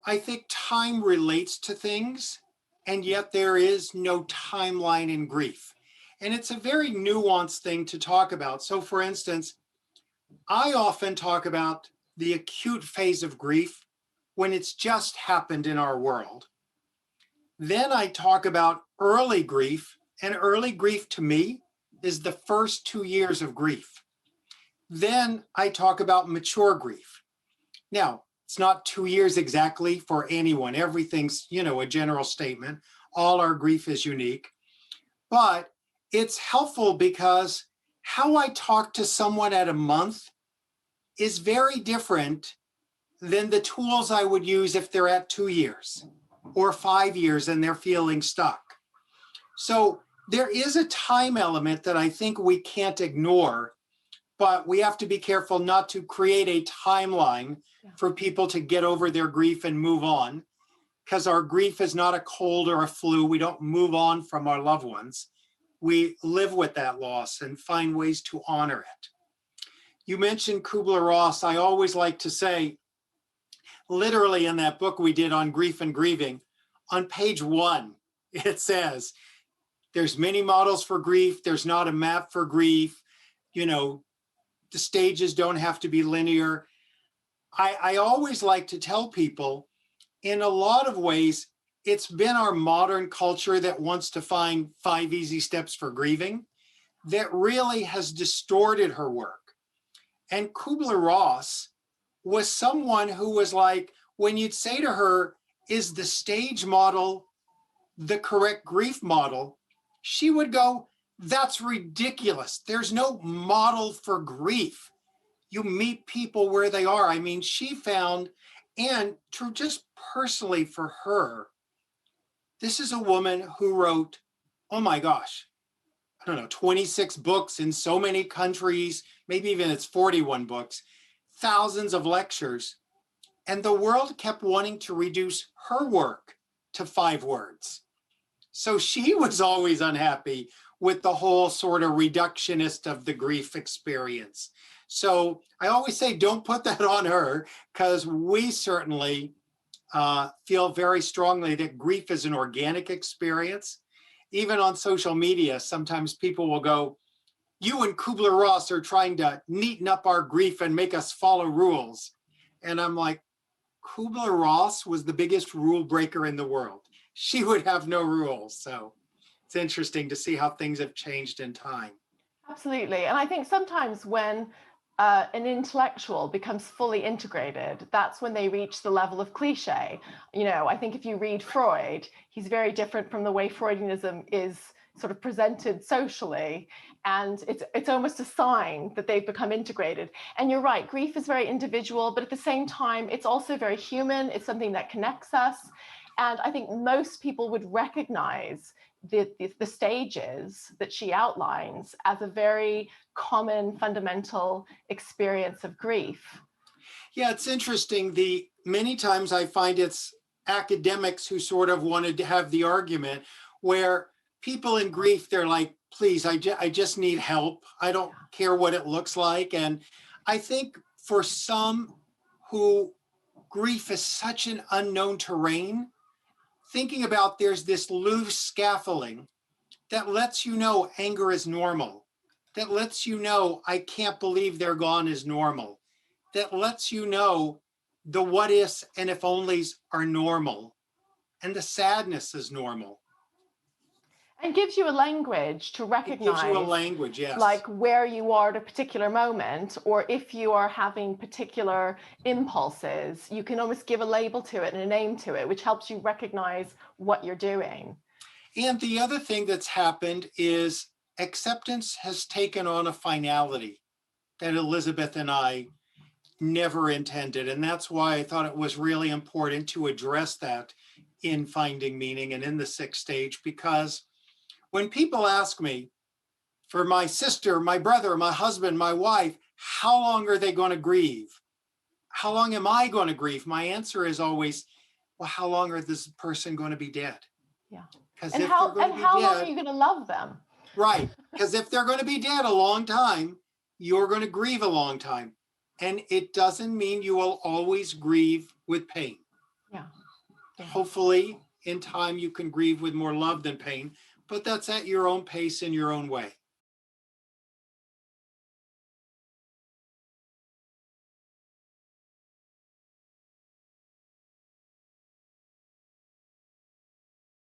I think time relates to things, and yet there is no timeline in grief. And it's a very nuanced thing to talk about. So, for instance, I often talk about the acute phase of grief when it's just happened in our world. Then I talk about early grief, and early grief to me is the first 2 years of grief. Then I talk about mature grief. Now, it's not 2 years exactly for anyone. Everything's, a general statement. All our grief is unique. But it's helpful because how I talk to someone at a month is very different than the tools I would use if they're at 2 years or 5 years and they're feeling stuck. So there is a time element that I think we can't ignore, but we have to be careful not to create a timeline for people to get over their grief and move on, because our grief is not a cold or a flu. We don't move on from our loved ones. We live with that loss and find ways to honor it. You mentioned Kübler-Ross. I always like to say, literally in that book we did on grief and grieving, on page 1, it says, there's many models for grief. There's not a map for grief. The stages don't have to be linear. I always like to tell people, in a lot of ways, it's been our modern culture that wants to find 5 easy steps for grieving that really has distorted her work. And Kübler-Ross was someone who was like, when you'd say to her, is the stage model the correct grief model? She would go, that's ridiculous. There's no model for grief. You meet people where they are. I mean, she found, and to just personally for her, this is a woman who wrote, oh my gosh, I don't know, 26 books in so many countries, maybe even it's 41 books, thousands of lectures. And the world kept wanting to reduce her work to 5 words. So she was always unhappy with the whole sort of reductionist of the grief experience. So I always say, don't put that on her, because we certainly feel very strongly that grief is an organic experience. Even on social media, sometimes people will go, you and Kübler-Ross are trying to neaten up our grief and make us follow rules. And I'm like, Kübler-Ross was the biggest rule breaker in the world. She would have no rules. So it's interesting to see how things have changed in time. Absolutely. And I think sometimes when an intellectual becomes fully integrated, that's when they reach the level of cliche. I think if you read Freud, he's very different from the way Freudianism is sort of presented socially. And it's almost a sign that they've become integrated. And you're right, grief is very individual, but at the same time, it's also very human. It's something that connects us. And I think most people would recognize the stages that she outlines as a very common, fundamental experience of grief. Yeah, it's interesting. Many times I find it's academics who sort of wanted to have the argument where people in grief, they're like, please, I just need help. I don't care what it looks like. And I think for some who grief is such an unknown terrain, thinking about there's this loose scaffolding that lets you know anger is normal, that lets you know I can't believe they're gone is normal, that lets you know the what ifs and if onlys are normal, and the sadness is normal. And gives you a language to recognize. It gives you a language, yes. Like where you are at a particular moment, or if you are having particular impulses, you can almost give a label to it and a name to it, which helps you recognize what you're doing. And the other thing that's happened is acceptance has taken on a finality that Elisabeth and I never intended. And that's why I thought it was really important to address that in Finding Meaning and in the 6th stage, because when people ask me, for my sister, my brother, my husband, my wife, how long are they going to grieve? How long am I going to grieve? My answer is always, well, how long are this person going to be dead? Yeah. And how long are you going to love them? Right. Because if they're going to be dead a long time, you're going to grieve a long time. And it doesn't mean you will always grieve with pain. Yeah. Yeah. Hopefully, in time, you can grieve with more love than pain, but that's at your own pace in your own way.